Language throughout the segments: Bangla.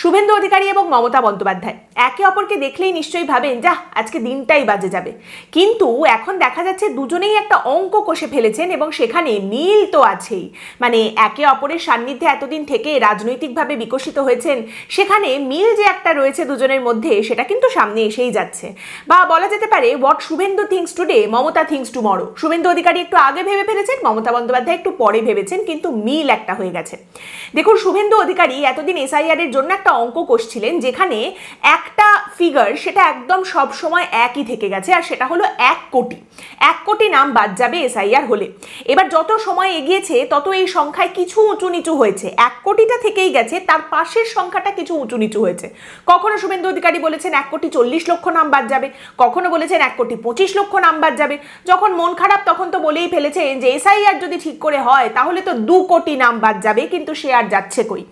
শুভেন্দু অধিকারী এবং মমতা বন্দ্যোপাধ্যায় একে অপরকে দেখলেই নিশ্চয়ই ভাবেন যা আজকে দিনটাই বাজে যাবে, কিন্তু এখন দেখা যাচ্ছে দুজনেই একটা অঙ্ক কষে ফেলেছেন এবং সেখানে মিল তো আছেই। মানে একে অপরের সান্নিধ্যে এতদিন থেকে রাজনৈতিকভাবে বিকশিত হয়েছেন, সেখানে মিল যে একটা রয়েছে দুজনের মধ্যে সেটা কিন্তু সামনে এসেই যাচ্ছে। বা বলা যেতে পারে what Suvendu thinks today Mamata thinks tomorrow. Suvendu Adhikari একটু আগে ভেবে ফেলেছেন, মমতা বন্দ্যোপাধ্যায় একটু পরে ভেবেছেন, কিন্তু মিল একটা হয়ে গেছে। দেখুন, শুভেন্দু অধিকারী এতদিন এসআইআর এর জন্য একটা অঙ্ক কষছিলেন যেখানে একটা ফিগার সেটা একদম সব সময় একই থেকে গেছে, আর সেটা হলো 1 কোটি নাম বাদ যাবে এসআইআর হলে। এবার যত সময় এগিয়েছে তত এই সংখ্যায় কিছু উঁচু নিচু হয়েছে। 1 কোটিটা থেকেই গেছে, তার পাশের সংখ্যাটা কিছু উঁচু নিচু হয়েছে। কখনো শুভেন্দু অধিকারী বলেছেন 1,40,00,000 নাম বাদ যাবে, কখনো বলেছেন 1,25,00,000 নাম বাদ যাবে। যখন মন খারাপ তখন তো বলেই ফেলেছেন যে এসআইআর যদি ঠিক করে হয় তাহলে তো 2 কোটি নাম বাদ যাবে, কিন্তু সে আর যাচ্ছে কই।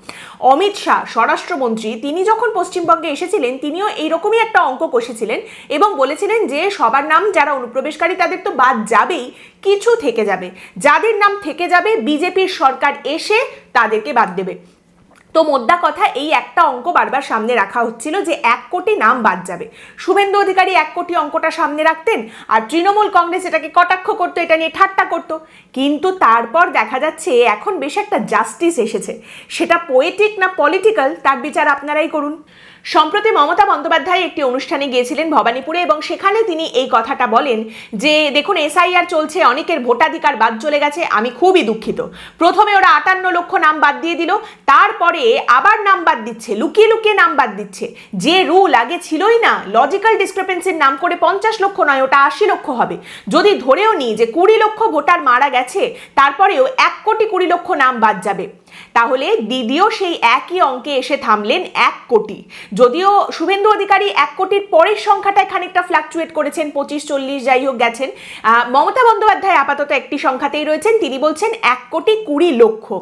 অমিত শাহ স্বরাষ্ট্রমন্ত্রী তিনি যখন পশ্চিমবঙ্গে এসেছিলেন তিনিও এইরকমই একটা অঙ্ক কষেছিলেন এবং বলেছিলেন যে সবার নাম যারা অনুপ্রবেশকারী তাদের তো বাদ যাবেই, কিছু থেকে যাবে, যাদের নাম থেকে যাবে বিজেপির সরকার এসে তাদেরকে বাদ দেবে। তো মোদ্দা কথা এই একটা অঙ্ক বারবার সামনে রাখা হচ্ছিল যে 1 কোটি নাম বাদ যাবে। শুভেন্দু অধিকারী 1 কোটি অঙ্কটা সামনে রাখতেন, আর তৃণমূল কংগ্রেস এটাকে কটাক্ষ করতো, এটা নিয়ে ঠাট্টা করতো। কিন্তু তারপর দেখা যাচ্ছে এখন বেশ একটা জাস্টিস এসেছে, সেটা পোয়েটিক না পলিটিক্যাল তার বিচার আপনারাই করুন। সম্প্রতি মমতা বন্দ্যোপাধ্যায় একটি অনুষ্ঠানে গিয়েছিলেন ভবানীপুরে এবং সেখানে তিনি এই কথাটা বলেন যে দেখুন এসআইআর চলছে, অনেকের ভোটাধিকার বাদ চলে গেছে, আমি খুবই দুঃখিত। প্রথমে ওরা 58 লক্ষ নাম বাদ দিয়ে দিল, তারপরে আবার নাম বাদ দিচ্ছে, লুকিয়ে লুকিয়ে নাম বাদ দিচ্ছে। যে রুল আগে ছিলই না, লজিক্যাল ডিসক্রিপেন্সির নাম করে 50 লক্ষ নয় ওটা 80 লক্ষ হবে। যদি ধরেও নিই যে 20 লক্ষ ভোটার মারা গেছে, তারপরেও 1,20,00,000 নাম বাদ যাবে, তাহলে দিদিও সেই একই অঙ্কে এসে থামলেন 1 কোটি। যদিও শুভেন্দু অধিকারী 1 কোটির পরের সংখ্যাটায় খানিকটা ফ্লাকচুয়েট করেছেন, 25-40 যাই হোক গেছেন। মমতা বন্দ্যোপাধ্যায় আপাতত একটি সংখ্যাতেই রয়েছেন, তিনি বলছেন 1,20,00,000।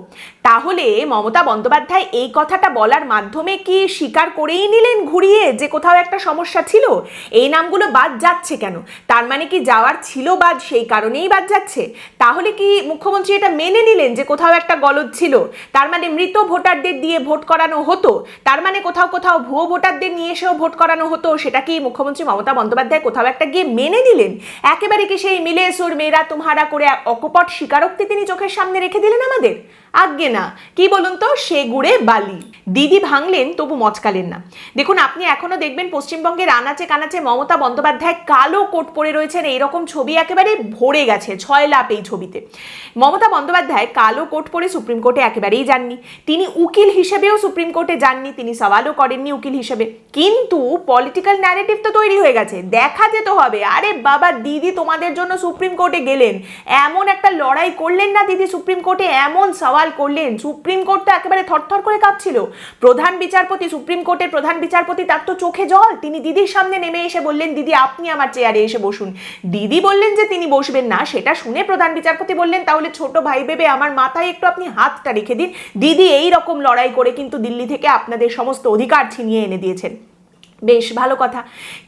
তাহলে মমতা বন্দ্যোপাধ্যায় এই কথাটা বলার মাধ্যমে কি স্বীকার করেই নিলেন ঘুরিয়ে যে কোথাও একটা সমস্যা ছিল? এই নামগুলো বাদ যাচ্ছে কেন? তার মানে কি যাওয়ার ছিল বাদ, সেই কারণেই বাদ যাচ্ছে? তাহলে কি মুখ্যমন্ত্রী এটা মেনে নিলেন যে কোথাও একটা গলদ ছিল? তার মানে মৃত ভোটারদের দিয়ে ভোট করানো হতো, তার মানে কোথাও কোথাও ভুয়ো ভোটারদের নিয়ে এসেও ভোট করানো হতো, সেটা কি মুখ্যমন্ত্রী মমতা বন্দ্যোপাধ্যায় কোথাও একটা গিয়ে মেনে নিলেন? একেবারে কি সেই মিলে সুর মেয়েরা তুমহারা করে অকপট স্বীকারোক্তি তিনি চোখের সামনে রেখে দিলেন আমাদের? আজ্ঞে না, কি বলুন তো, সে গুড়ে বালি। দিদি ভাঙলেন তবু মচকালেন না। দেখুন, আপনি এখনো দেখবেন পশ্চিমবঙ্গের আনাচে কানাচে মমতা বন্দ্যোপাধ্যায় কালো কোট পরে রয়েছেন, এইরকম ছবি একেবারে ভরে গেছে, 6 লাপ এই ছবিতে। মমতা বন্দ্যোপাধ্যায় কালো কোট পরে সুপ্রিম কোর্টে একেবারেই যাননি, তিনি উকিল হিসেবেও সুপ্রিম কোর্টে যাননি, তিনি সওয়ালও করেননি উকিল হিসেবে। কিন্তু পলিটিক্যাল ন্যারেটিভ তো তৈরি হয়ে গেছে, দেখা যেতে হবে আরে বাবা দিদি তোমাদের জন্য সুপ্রিম কোর্টে গেলেন, এমন একটা লড়াই করলেন না দিদি সুপ্রিম কোর্টে, এমন সওয়াল করলেন, সুপ্রিম কোর্ট তো একেবারে থরথর করে কাঁপছিল। প্রধান বিচারপতি, সুপ্রিম কোর্টের প্রধান বিচারপতি, তার তো চোখে জল, তিনি দিদির সামনে নেমে এসে বললেন দিদি আপনি আমার চেয়ারে এসে বসুন। দিদি বললেন যে তিনি বসবেন না, সেটা শুনে প্রধান বিচারপতি বললেন তাহলে ছোট ভাই ভেবে আমার মাথায় একটু আপনি হাতটা রেখে দিন। দিদি এই রকম লড়াই করে কিন্তু দিল্লি থেকে আপনাদের সমস্ত অধিকার ছিনিয়ে এনে দিয়েছেন। বেশ ভালো কথা,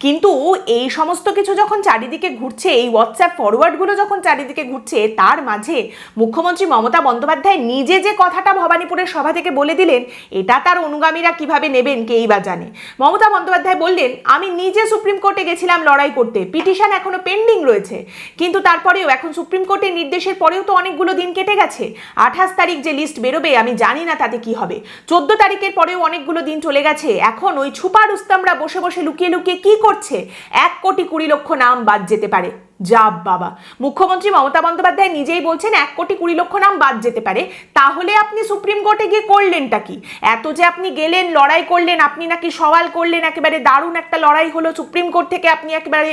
কিন্তু এই সমস্ত কিছু যখন চারিদিকে ঘুরছে, এই হোয়াটসঅ্যাপ ফরওয়ার্ডগুলো যখন চারিদিকে ঘুরছে, তার মাঝে মুখ্যমন্ত্রী মমতা বন্দ্যোপাধ্যায় নিজে যে কথাটা ভবানীপুরের সভা থেকে বলে দিলেন, এটা তার অনুগামীরা কিভাবে নেবেন কেই বা জানে। মমতা বন্দ্যোপাধ্যায় বললেন আমি নিজে সুপ্রিম কোর্টে গেছিলাম লড়াই করতে, পিটিশন এখনো পেন্ডিং রয়েছে, কিন্তু তারপরেও এখন সুপ্রিম কোর্টের নির্দেশের পরেও তো অনেকগুলো দিন কেটে গেছে। 28 তারিখ যে লিস্ট বেরোবে আমি জানি না তাতে কি হবে, 14 তারিখের পরেও অনেকগুলো দিন চলে গেছে, এখন ওই ছুপা রুস্তমরা বসে বসে লুকিয়ে লুকিয়ে কি করছে? 1,20,00,000 নাম বাদ যেতে পারে। যা বাবা, মুখ্যমন্ত্রী মমতা বন্দ্যোপাধ্যায় নিজেই বলছেন 1,20,00,000 নাম বাদ যেতে পারে, তাহলে আপনি সুপ্রিম কোর্টে গিয়ে করলেনটা কি? এত যে আপনি গেলেন, লড়াই করলেন, আপনি নাকি সওয়াল করলেন, একেবারে দারুণ একটা লড়াই হলো, সুপ্রিম কোর্ট থেকে আপনি একেবারে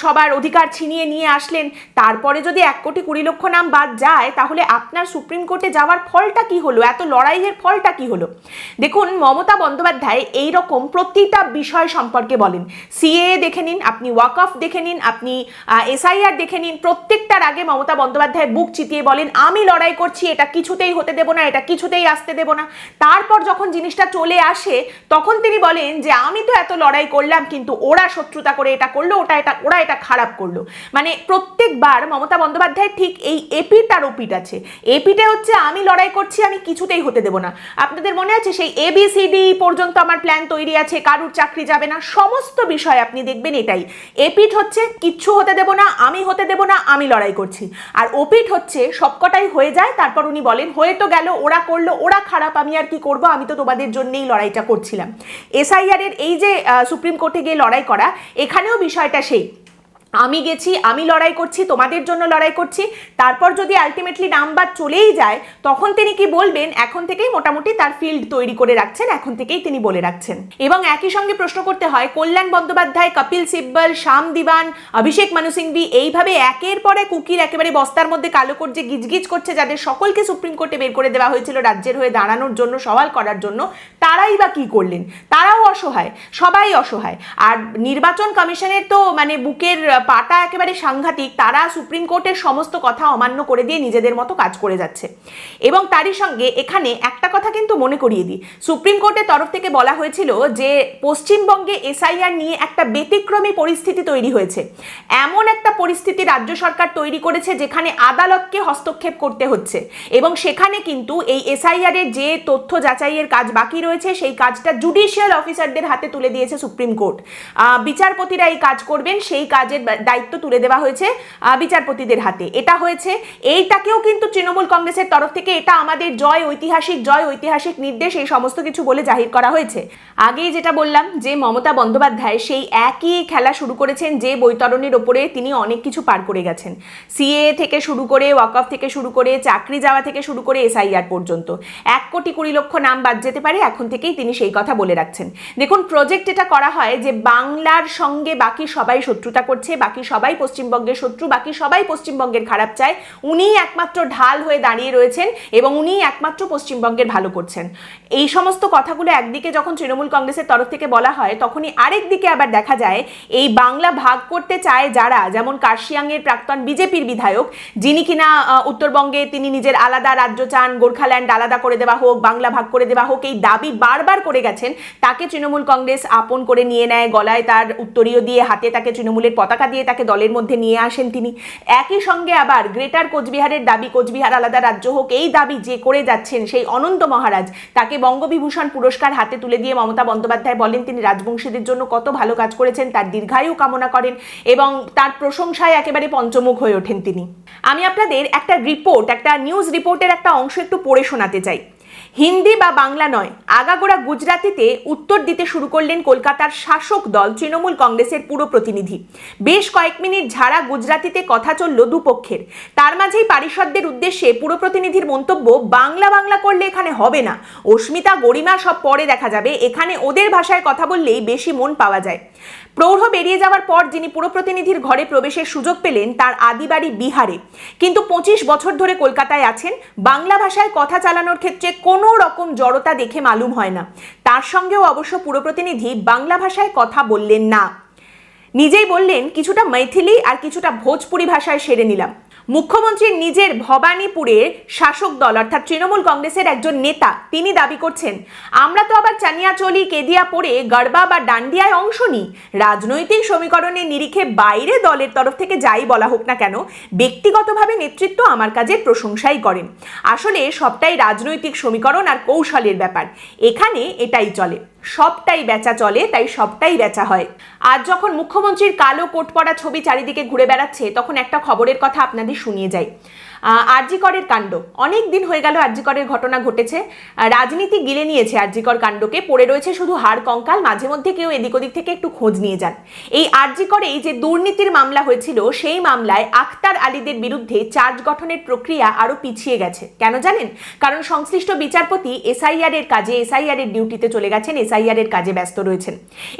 সবার অধিকার ছিনিয়ে নিয়ে আসলেন, তারপরে যদি 1,20,00,000 নাম বাদ যায় তাহলে আপনার সুপ্রিম কোর্টে যাওয়ার ফলটা কি হলো? এত লড়াইয়ের ফলটা কি হলো? দেখুন, মমতা বন্দ্যোপাধ্যায় এইরকম প্রতিটা বিষয় সম্পর্কে বলেন। সিএ দেখে নিন, আপনি ওয়াকফ দেখে নিন, আপনি এসআইআর দেখে নিন, প্রত্যেকটার আগে মমতা বন্দ্যোপাধ্যায় বুক চিতিয়ে বলেন আমি লড়াই করছি, এটা কিছুতেই হতে দেব না, এটা কিছুতেই আসতে দেব না। তারপর যখন জিনিসটা চলে আসে তখন তিনি বলেন যে আমি তো এত লড়াই করলাম কিন্তু ওরা শত্রুতা করে এটা করলো, ওরা এটা খারাপ করলো। মানে প্রত্যেকবার মমতা বন্দ্যোপাধ্যায় ঠিক এই এপিট আর ওপিট আছে। এপিটে হচ্ছে আমি লড়াই করছি, আমি কিছুতেই হতে দেব না। আপনাদের মনে আছে সেই ABCD পর্যন্ত আমার প্ল্যান তৈরি আছে, কারুর চাকরি যাবে না, সমস্ত বিষয় আপনি দেখবেন এটাই। এপিট হচ্ছে কিচ্ছু হতে দেব না, আমি হতে দেব না, আমি লড়াই করছি। আর ওপিট হচ্ছে সবকটাই হয়ে যায়, তারপর উনি বলেন হয়ে তো গেল, ওরা করলো, ওরা খারাপ, আমি আর কি করব, আমি তো তোমাদের জন্যই লড়াইটা করছিলাম। এসআইআর এর এই যে সুপ্রিম কোর্টে গিয়ে লড়াই করা, এখানেও বিষয়টা সেই আমি গেছি, আমি লড়াই করছি, তোমাদের জন্য লড়াই করছি। তারপর যদি আলটিমেটলি নাম্বার চলেই যায় তখন তিনি কি বলবেন, এখন থেকেই মোটামুটি তার ফিল্ড তৈরি করে রাখছেন, এখন থেকেই তিনি বলে রাখছেন। এবং একই সঙ্গে প্রশ্ন করতে হয় কল্যাণ বন্দ্যোপাধ্যায়, কপিল সিব্বল, শ্যাম দিবান, অভিষেক মানু সিংভি, এইভাবে একের পর এক উকিল একেবারে বস্তার মধ্যে কালো করছে, গিজগিজ করছে, যাদের সকলকে সুপ্রিম কোর্টে বের করে দেওয়া হয়েছিল রাজ্যের হয়ে দাঁড়ানোর জন্য, সওয়াল করার জন্য, তারাই বা কি করলেন? তারাও অসহায়, সবাই অসহায়। আর নির্বাচন কমিশনের তো মানে বুকের পাটা একেবারে সাংঘাতিক, তারা সুপ্রিম কোর্টের সমস্ত কথা অমান্য করে দিয়ে নিজেদের মতো কাজ করে যাচ্ছে। এবং তারই সঙ্গে এখানে একটা কথা কিন্তু মনে করিয়ে দিই, সুপ্রিম কোর্টের তরফ থেকে বলা হয়েছিল যে পশ্চিমবঙ্গে এসআইআর নিয়ে একটা ব্যতিক্রমী পরিস্থিতি তৈরি হয়েছে। এমন একটা পরিস্থিতি রাজ্য সরকার তৈরি করেছে যেখানে আদালতকে হস্তক্ষেপ করতে হচ্ছে, এবং সেখানে কিন্তু এই এসআইআর এর যে তথ্য যাচাইয়ের কাজ বাকি রয়েছে সেই কাজটা জুডিশিয়াল অফিসারদের হাতে তুলে দিয়েছে সুপ্রিম কোর্ট। বিচারপতিরা এই কাজ করবেন, সেই কাজের দায়িত্ব তুলে দেওয়া হয়েছে বিচারপতিদের হাতে। এটা হয়েছে, এইটাকেও কিন্তু তৃণমূল কংগ্রেসের তরফ থেকে এটা আমাদের জয়, ঐতিহাসিক নির্দেশ, এই সমস্ত কিছু বলে জাহির করা হয়েছে। আগেই যেটা বললাম যে মমতা বন্দ্যোপাধ্যায় সেই একই খেলা শুরু করেছেন যে বৈতরণের ওপরে তিনি অনেক কিছু পার করে গেছেন। সিএ থেকে শুরু করে, ওয়াকফ থেকে শুরু করে, চাকরি যাওয়া থেকে শুরু করে এসআইআর পর্যন্ত 1,20,00,000 নাম বাদ যেতে পারে, এখন থেকেই তিনি সেই কথা বলে রাখছেন। দেখুন, প্রজেক্ট এটা করা হয় যে বাংলার সঙ্গে বাকি সবাই শত্রুতা করছে, বাকি সবাই পশ্চিমবঙ্গের শত্রু, বাকি সবাই পশ্চিমবঙ্গের খারাপ চায়, উনিই একমাত্র ঢাল হয়ে দাঁড়িয়ে রয়েছেন এবং উনিই একমাত্র পশ্চিমবঙ্গের ভালো করছেন। এই সমস্ত কথাগুলো একদিকে যখন তৃণমূল কংগ্রেসের তরফ থেকে বলা হয়, তখনই আরেক দিকে আবার দেখা যায় এই বাংলা ভাগ করতে চায় যারা, যেমন কার্শিয়াংয়ের প্রাক্তন বিজেপির বিধায়ক, যিনি কিনা উত্তরবঙ্গে তিনি নিজের আলাদা রাজ্য চান, গোর্খাল্যান্ড আলাদা করে দেওয়া হোক, বাংলা ভাগ করে দেওয়া হোক, এই দাবি বারবার করে গেছেন। তাকে তৃণমূল কংগ্রেস আপন করে নিয়ে নেয়, গলায় তার উত্তরীয় দিয়ে, হাতে তাকে তৃণমূলের পতাকা দিয়ে তাকে দলের মধ্যে নিয়ে আসেন তিনি। একই সঙ্গে আবার গ্রেটার কোচবিহারের দাবি, কোচবিহার আলাদা রাজ্য হোক, এই দাবি যে করে যাচ্ছেন সেই অনন্ত মহারাজ, তাকে বঙ্গবিভূষণ পুরস্কার হাতে তুলে দিয়ে মমতা বন্দ্যোপাধ্যায় বলেন তিনি রাজবংশীদের জন্য কত ভালো কাজ করেছেন, তার দীর্ঘায়ু কামনা করেন এবং তার প্রশংসায় একেবারে পঞ্চমুখ হয়ে ওঠেন তিনি। আমি আপনাদের একটা রিপোর্ট, একটা নিউজ রিপোর্টের একটা অংশ একটু পড়ে শোনাতে চাই। হিন্দি বা বাংলা নয়, আগাগোড়া গুজরাতিতে উত্তর দিতে শুরু করলেন কলকাতার শাসক দল তৃণমূল কংগ্রেসের পুরো প্রতিনিধি। বেশ কয়েক মিনিট ঝাড়া গুজরাতিতে কথা চলল দুপক্ষের। তার মাঝেই পারিষদদের উদ্দেশ্যে পুরো প্রতিনিধির মন্তব্য, বাংলা বাংলা করলে এখানে হবে না, অস্মিতা গরিমা সব পরে দেখা যাবে, এখানে ওদের ভাষায় কথা বললেই বেশি মন পাওয়া যায়। প্রৌঢ় বেরিয়ে যাওয়ার পর যিনি পুরো প্রতিনিধির ঘরে প্রবেশের সুযোগ পেলেন তার আদিবাড়ি বিহারে, কিন্তু 25 বছর ধরে কলকাতায় আছেন। বাংলা ভাষায় কথা চালানোর ক্ষেত্রে কোনো রকম জড়তা দেখে মালুম হয় না। তার সঙ্গেও অবশ্য পুরো প্রতিনিধি বাংলা ভাষায় কথা বললেন না, নিজেই বললেন কিছুটা মৈথিলি আর কিছুটা ভোজপুরি ভাষায় সেরে নিলাম। মুখ্যমন্ত্রীর নিজের ভবানীপুরের শাসক দল অর্থাৎ তৃণমূল কংগ্রেসের একজন নেতা তিনি দাবি করছেন, আমরা তো আবার চানিয়াচলি, কেদিয়া পড়ে গড়বা বা ডান্ডিয়ায় অংশ নিই। রাজনৈতিক সমীকরণের নিরিখে বাইরে দলের তরফ থেকে যাই বলা হোক না কেন, ব্যক্তিগতভাবে নেতৃত্ব আমার কাজের প্রশংসাই করেন। আসলে সবটাই রাজনৈতিক সমীকরণ আর কৌশলের ব্যাপার, এখানে এটাই চলে, সবটাই বেচা চলে, তাই সবটাই বেচা হয়। আজ যখন মুখ্যমন্ত্রীর কালো কোট পরা ছবি চারিদিকে ঘুরে বেড়াচ্ছে, তখন একটা খবরের কথা আপনাদের শুনিয়ে যাই। আরজি করের কাণ্ড, অনেক দিন হয়ে গেল আরজি করের ঘটনা ঘটেছে, রাজনীতি গিলে নিয়েছে আরজি কর কাণ্ডকে, পড়ে রয়েছে শুধু হাড় কঙ্কাল, মাঝে মধ্যে কেউ এদিক ওদিক থেকে একটু খোঁজ নিয়ে যান। এই আরজি করেই যে দুর্নীতির মামলা হয়েছিল, সেই মামলায় আক্তার আলীদের বিরুদ্ধে চার্জ গঠনের প্রক্রিয়া আরো পিছিয়ে গেছে। কেন জানেন? কারণ সংশ্লিষ্ট বিচারপতি এসআইআর এর কাজে, এসআইআর এর ডিউটিতে চলে গেছেন, এসআইআর এর কাজে ব্যস্ত রয়েছেন।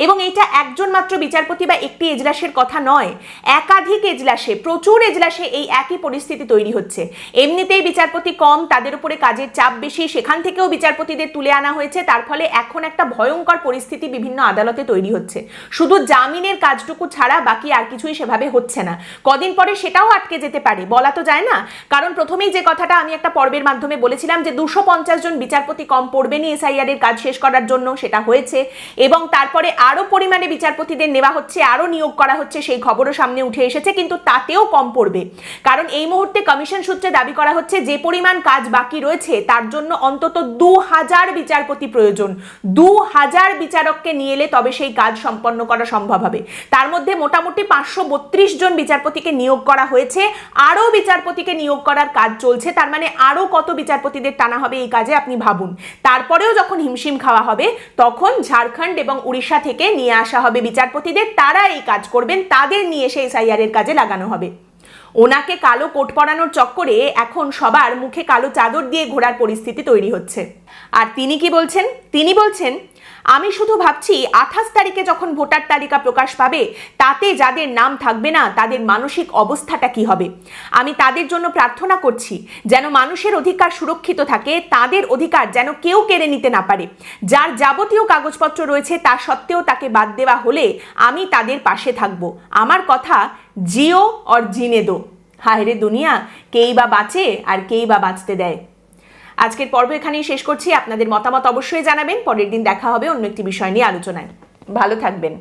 এবং এটা একজন মাত্র বিচারপতি বা একটি এজলাসের কথা নয়, একাধিক এজলাসে, প্রচুর এজলাসে এই একই পরিস্থিতি তৈরি হচ্ছে। হচ্ছে। এমনিতেই বিচারপতি কম, তাদের উপরে কাজের চাপ বেশি, সেখান থেকেও বিচারপতিদের তুলে আনা হয়েছে। তার ফলে এখন একটা ভয়ঙ্কর পরিস্থিতি বিভিন্ন আদালতে তৈরি হচ্ছে। শুধু জামিনের কাজটুকু ছাড়া বাকি আর কিছুই সেভাবে হচ্ছে না। কদিন পরে সেটাও আটকে যেতে পারে, বলা তো যায় না। কারণ প্রথমেই যে কথাটা আমি একটা পর্বের মাধ্যমে বলেছিলাম যে 250 জন বিচারপতি কম পড়বেনি এসআইআর এর কাজ শেষ করার জন্য, সেটা হয়েছে। এবং তারপরে আরো পরিমাণে বিচারপতিদের নেওয়া হচ্ছে, আরো নিয়োগ করা হচ্ছে, সেই খবরও সামনে উঠে এসেছে। কিন্তু তাতেও কম পড়বে, কারণ এই মুহূর্তে কমিশন সূত্রে দাবি করা হচ্ছে যে পরিমাণ কাজ বাকি রয়েছে তার জন্য অন্তত 2000 বিচারপতি প্রয়োজন। 2000 বিচারককে নিয়ে এলে তবে সেই কাজ সম্পন্ন করা সম্ভব হবে। তার মধ্যে মোটামুটি 532 জন বিচারপতিকে নিয়োগ করা হয়েছে, আরো বিচারপতিকে নিয়োগ করার কাজ চলছে। তার মানে আরো কত বিচারপতিদের টানা হবে এই কাজে আপনি ভাবুন। তারপরেও যখন হিমশিম খাওয়া হবে তখন ঝাড়খণ্ড এবং উড়িষ্যা থেকে নিয়ে আসা হবে বিচারপতিদের, তারা এই কাজ করবেন, তাদের নিয়ে সেই এসআইআর এর কাজে লাগানো হবে। ওনাকে কালো কোট পরানোর চক্করে এখন সবার মুখে কালো চাদর দিয়ে ঘোরার পরিস্থিতি তৈরি হচ্ছে। আর তিনি কি বলছেন? তিনি বলছেন, আমি শুধু ভাবছি 28 তারিখে যখন ভোটার তালিকা প্রকাশ পাবে তাতে যাদের নাম থাকবে না তাদের মানসিক অবস্থাটা কি হবে। আমি তাদের জন্য প্রার্থনা করছি যেন মানুষের অধিকার সুরক্ষিত থাকে, তাদের অধিকার যেন কেউ কেড়ে নিতে না পারে। যার যাবতীয় কাগজপত্র রয়েছে তা সত্ত্বেও তাকে বাদ দেওয়া হলে আমি তাদের পাশে থাকব। আমার কথা, জিও আর জিনে দো। হায় রে দুনিয়া, কেই বা বাঁচে আর কেই বা বাঁচতে দেয়। আজকের পর্ব এখানেই শেষ করছি। আপনাদের মতামত অবশ্যই জানাবেন। পরের দিন দেখা হবে অন্য একটি বিষয় নিয়ে আলোচনায়। ভালো থাকবেন।